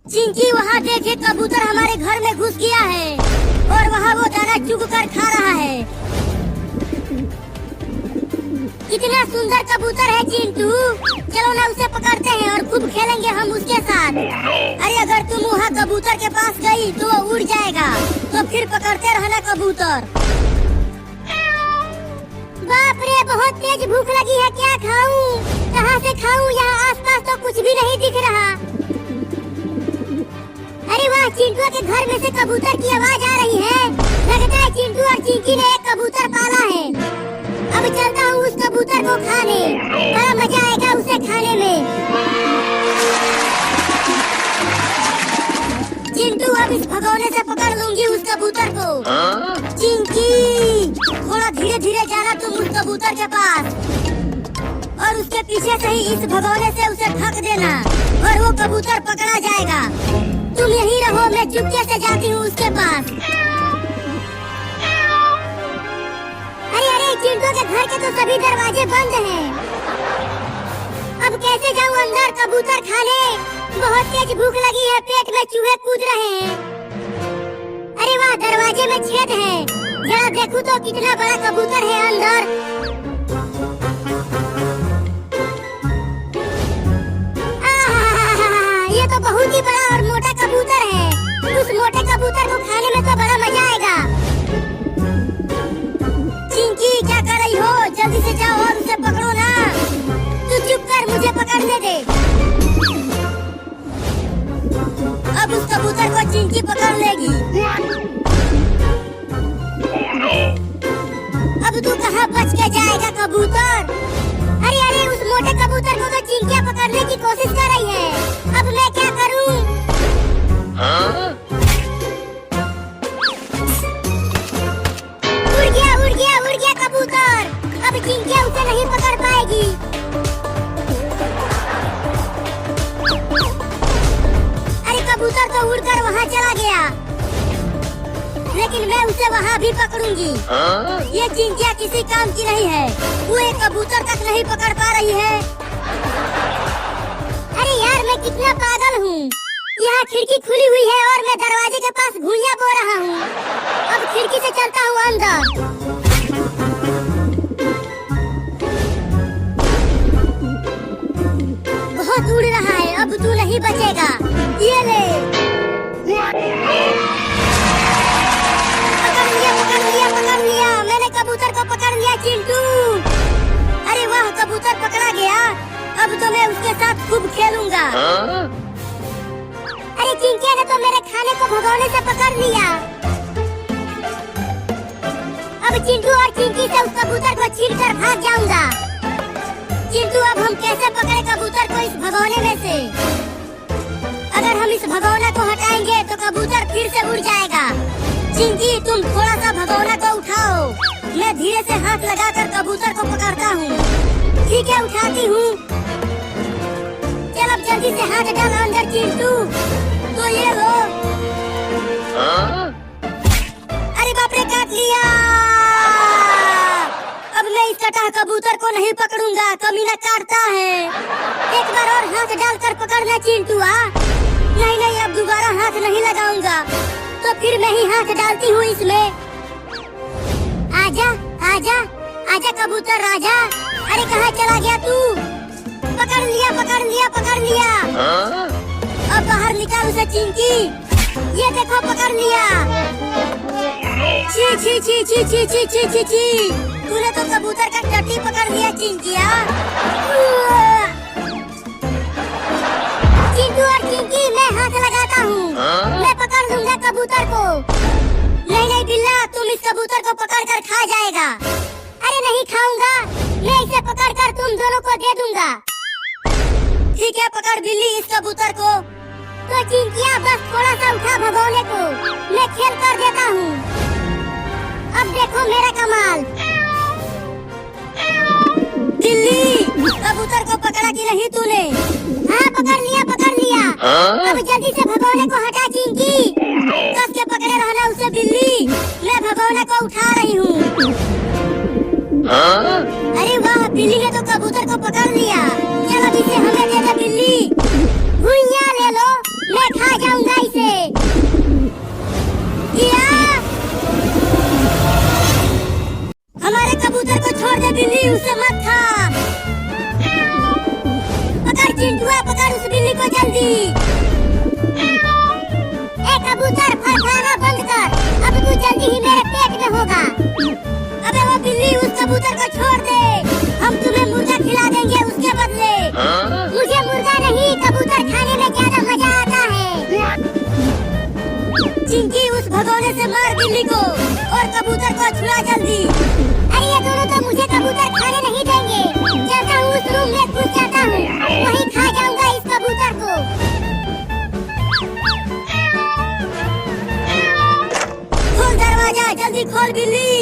चिंकी वहाँ देखे कबूतर हमारे घर में घुस गया है और वहाँ वो दाना चुग कर खा रहा है। कितना सुंदर कबूतर है चिंटू, चलो ना उसे पकड़ते हैं और खूब खेलेंगे हम उसके साथ। अरे अगर तुम वहाँ कबूतर के पास गई तो वो उड़ जाएगा, तो फिर पकड़ते रहना कबूतर। बाप रे, बहुत तेज भूख लगी है, क्या खाऊं? कहाँ से खाऊं? यहाँ आसपास तो कुछ भी नहीं दिख रहा। अरे वाह, चिंटू के घर में से कबूतर की आवाज आ रही है। लगता है चिंटू और चिंकी ने एक कबूतर पाला है। अब चलता हूँ उस कबूतर को खाने, बड़ा मजा आएगा उसे खाने में। चिंटू अब इस भगोने से पकड़ लूंगी उस कबूतर को। चिंकी, थोड़ा धीरे धीरे जाना तुम उस कबूतर के पास और उसके पीछे से ही इस भगोने से उसे ठक देना और वो कबूतर पकड़ा जाएगा। तुम यहीं रहो, मैं चुपके से जाती हूँ उसके पास। अरे अरे, चिंटू के घर के तो सभी दरवाजे बंद हैं। अब कैसे जाऊँ अंदर कबूतर खाने? बहुत तेज भूख लगी है, पेट में चूहे कूद रहे हैं। अरे वाह, दरवाजे में छेद है, जरा देखूं तो कितना बड़ा कबूतर है अंदर। ये तो बहुत ही बड़ा और मोटा कबूतर है। उस मोटे कबूतर को खाने में तो बड़ा मजा आएगा। चिंकी, क्या कर रही हो? जल्दी से जाओ और उसे पकड़ो ना। तू चुप कर, मुझे पकड़ने दे। अब उस कबूतर को चिंकी पकड़ लेगी। अब तू कहाँ बच के जाएगा कबूतर? अरे अरे, उस मोटे कबूतर को तो चिंकियाँ पकड़ने की कोशिश कर रही है। अब मैं क्या करूं? उड़ गया कबूतर। अब चिंकियाँ उसे नहीं पकड़ पाएगी। अरे कबूतर तो उड़कर वहाँ चला गया, लेकिन मैं उसे वहाँ भी पकड़ूंगी। ये चिंकियाँ किसी काम की नहीं है, वो एक कबूतर तक नहीं पकड़ पा रही है। अरे यार, मैं कितना पागल हूँ। यहाँ खिड़की खुली हुई है और मैं दरवाजे के पास घुइयां बो रहा हूँ। अब खिड़की से चलता हूँ अंदर। बहुत उड़ रहा है, अब तू नहीं बचेगा। ये ले, पकड़ लिया, मैंने कबूतर को पकड़ लिया चिंटू। अरे वाह, कबूतर पकड़ा गया। अब तो मैं उसके साथ खूब खेलूंगा। अरे चिंकिया ने तो मेरे खाने को भगोने से पकड़ लिया। अब चिंटू और चिंकी से उस कबूतर को छीनकर भाग जाऊंगा। चिंटू, अब हम कैसे पकड़े कबूतर को इस भगोने में से? अगर हम इस भगोने को हटाएंगे तो कबूतर फिर से उड़ जाएगा। चिंकी, तुम थोड़ा सा भगोना को उठाओ, मैं धीरे से हाथ लगाकर कबूतर को पकड़ता हूँ। ठीक है, उठाती हूँ। चल अब जल्दी से हाथ डाल अंदर चिंटू। तो ये लो। अरे बाप रे, काट लिया। अब मैं इस कटा कबूतर को नहीं पकड़ूंगा, कमीना काटता है। एक बार और हाथ डालकर पकड़ना चिंटू। नहीं नहीं, अब दोबारा हाथ नहीं लगाऊंगा, तो फिर मैं ही हाथ डालती हूँ इसमें। आजा आजा आजा कबूतर राजा। अरे कहाँ चला गया तू? पकड़ लिया, पकड़ लिया, पकड़ लिया। अब बाहर निकाल उसे चिंकी। ये देखो, पकड़ लिया। ची ची ची ची ची ची ची ची ची, तूने तो कबूतर का टट्टी पकड़ लिया चिंकिया। चिंटू और चिंकी, मैं हाथ लगाता हूँ, मैं पकड़ लूंगा कबूतर को। नहीं नहीं बिल्ला, तुम इस कबूतर को पकड़ कर खा जाएगा। अरे नहीं खाऊंगा, मैं इसे पकड़ कर तुम दोनों को दे दूंगा। ठीक है, पकड़ बिल्ली इस कबूतर को। तो चिंकिया, बस थोड़ा सा उठा भगोने को, मैं खेल कर देता हूँ। अब देखो मेरा कमाल। बिल्ली, कबूतर को पकड़ा कि नहीं तूने? हाँ, पकड़ लिया, पकड़ लिया। अब जल्दी से भगोने को हटा चिंकी। कस के पकड़े रहना उसे बिल्ली, मैं भगोने को उठा रही हूँ। अरे वाह, बिल्ली ने तो कबूतर को पकड़ लिया। चल अब इसे हमें दे दे बिल्ली। भुइयां ले लो, मैं खा बिल्ली, उसे मत खा। पकड़ चिंटुआ, पकड़ उस बिल्ली को जल्दी। ए कबूतर, फड़फड़ाना बंद कर, अब तू जल्दी ही मेरे पेट में होगा। अबे वो बिल्ली, उस कबूतर को छोड़ दे, हम तुम्हें मुर्गा खिला देंगे उसके बदले। मुझे मुर्गा नहीं, कबूतर खाने में ज्यादा मजा आता है। चिंकी, उस भगोने से मार बिल्ली को और कबूतर को छुड़ा जल्दी। अरे ये दोनों तो मुझे कबूतर खाने नहीं देंगे। चलता हूँ उस रूम में घुस जाता हूँ, वहीं खा जाऊंगा इस कबूतर को। खोल दरवाजा, जल्दी खोल बिल्ली,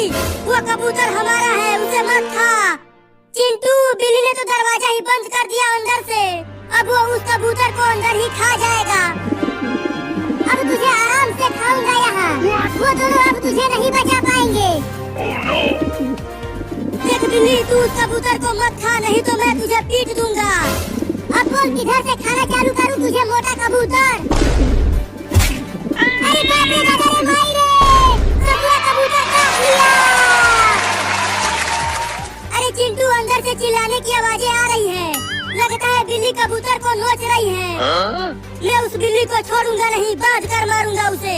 वो कबूतर हमारा है, उसे मत खा। चिंटू, बिल्ली ने तो दरवाजा ही बंद कर दिया अंदर से, अब वो उस कबूतर को अंदर ही खा जाएगा। अब तुझे आराम से खाऊंगा यहाँ, वो दोनों अब तुझे नहीं बचा पाएंगे। देख बिल्ली, तू उस कबूतर को मत खा, नहीं तो मैं तुझे पीट दूंगा। अब बोल किधर से खाना चालू करूँ तुझे, मोटा कबूतर? अरे बाप रे दादा रे भाई रे, सबूरा कबूतर काट लिया। अरे चिंटू, अंदर से चिल्लाने की आवाजें आ रही हैं, लगता है बिल्ली कबूतर को नोच रही है। मैं उस बिल्ली को छोड़ूंगा नहीं, बांध कर मारूंगा उसे।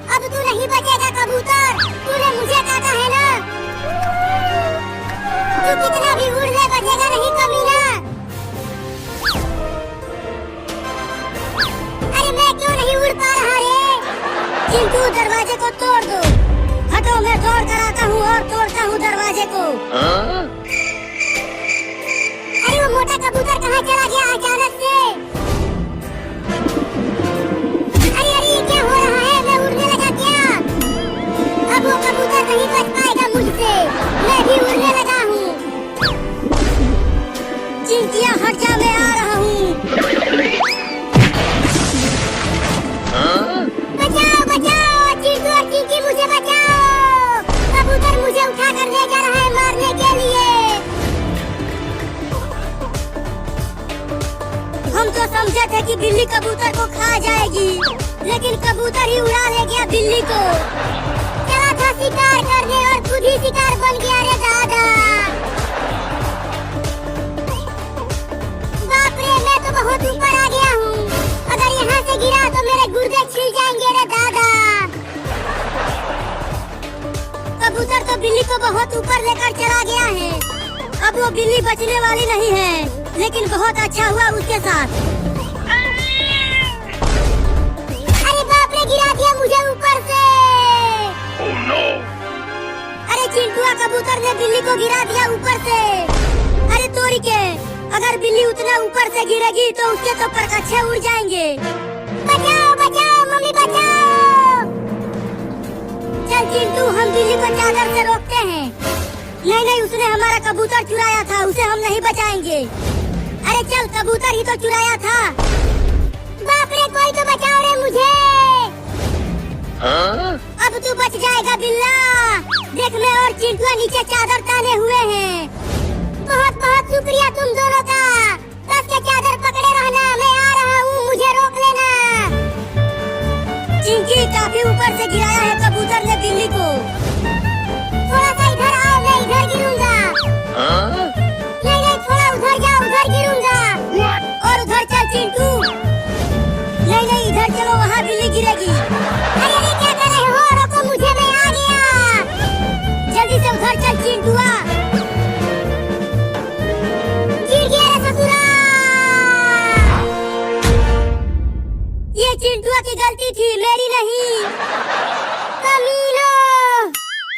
अब तू नहीं बचेगा कबूतर, तूने मुझे काटा है ना, तू कितना भी उड़ ले बचेगा नहीं कमीना। अरे मैं क्यों नहीं उड़ पा रहा रे? चिंटू, दरवाजे को तोड़ दो। हटो, मैं तोड़ कर आता हूँ और तोड़ता हूँ दरवाजे को। अरे वो मोटा कबूतर कहाँ चला गया अचानक से? अरे अरे ये क्या हो रहा है, मैं उड़ने लगा क्या? अब वो कबूतर नहीं बच पाएगा मुझसे, मैं भी उड़ने लगा हूँ। चिंटिया हट जा, मैं आ रहा हूँ। बचाओ बचाओ, चिंटू और चिंकी मुझे बचाओ, कबूतर मुझे उठा कर ले जा रहा है मारने के लिए। हम तो समझे थे कि बिल्ली कबूतर को खा जाएगी, लेकिन कबूतर ही उड़ा ले गया बिल्ली को। चला था शिकार करने और खुद ही शिकार बन गया रे दादा। बाप रे, मैं तो बहुत ऊपर आ गया हूँ, अगर यहाँ से गिरा तो मेरे गुर्दे छिल जाएंगे रे दादा। कबूतर तो बिल्ली को बहुत ऊपर लेकर चला गया है, अब वो बिल्ली बचने वाली नहीं है, लेकिन बहुत अच्छा हुआ उसके साथ। अरे बाप रे, गिरा दिया मुझे ऊपर से। Oh no! अरे चिंटुआ, कबूतर ने बिल्ली को गिरा दिया ऊपर से। अरे तोरी के, अगर बिल्ली उतना ऊपर से गिरेगी तो उसके तो परकच्छे उड़ जाएंगे। बचाओ बचाओ मम्मी, बचाओ। चल चिंटू, हम बिल्ली को चादर से रोकते हैं। नहीं नहीं, उसने हमारा कबूतर चुराया था, उसे हम नहीं बचाएंगे। अरे चल, कबूतर ही तो चुराया था। बाप रे, कोई तो बचाओ रे मुझे। अब तू बच जाएगा बिल्ला, देख मैं और चिंटुआ नीचे चादर ताने हुए हैं। बहुत बहुत शुक्रिया तुम दोनों का, कस के चादर पकड़े रहना, मैं आ रहा हूँ, मुझे रोक लेना। चिंकी, काफी ऊपर से गिराया है कबूतर ने बिल्ली को, थोड़ा सा इधर आओ, मैं इधर गिरूंगा। नहीं नहीं, थोड़ा उधर जाओ, उधर गिरूंगा। और उधर चल चिंटू। नहीं नहीं, इधर चलो, वहाँ बिल्ली गिरेगी। अरे अरे, क्या कर रहे हो, रोको मुझे, मैं आ गया। जल्दी से उधर चल चिंटुआ। गिर गया रे ससुरा। ये चिंटुआ की गलती थी, मेरी नहीं। कमीनो,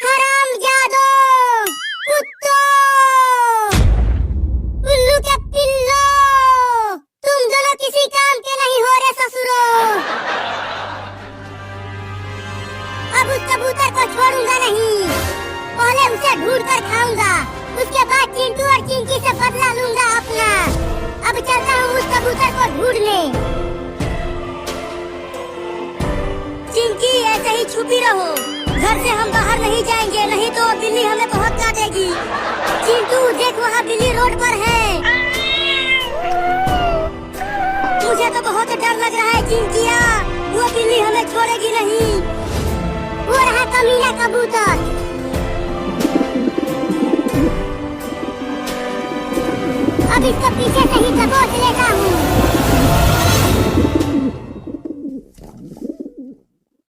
हरामजादो, कुत्तों, उल्लू के पिल्लो, तुम दोनों किसी काम के नहीं हो रे ससुरो। अब उस कबूतर को छोड़ूंगा नहीं, पहले उसे ढूंढ कर खाऊंगा, उसके बाद चिंटू और चिंकी से बदला लूंगा अपना। अब चलता हूँ उस कबूतर को ढूंढने। चिंकी, ऐसे ही छुपी रहो, घर से हम बाहर नहीं जाएंगे, नहीं तो बिल्ली हमें बहुत काटेगी। चिंटू देख, वहाँ बिल्ली रोड पर है। मुझे तो बहुत डर लग रहा है चिंकिया, वो बिल्ली हमें छोड़ेगी नहीं। वो रहा कमीना कबूतर। इसको पीछे से ही दबोच लेता हूँ।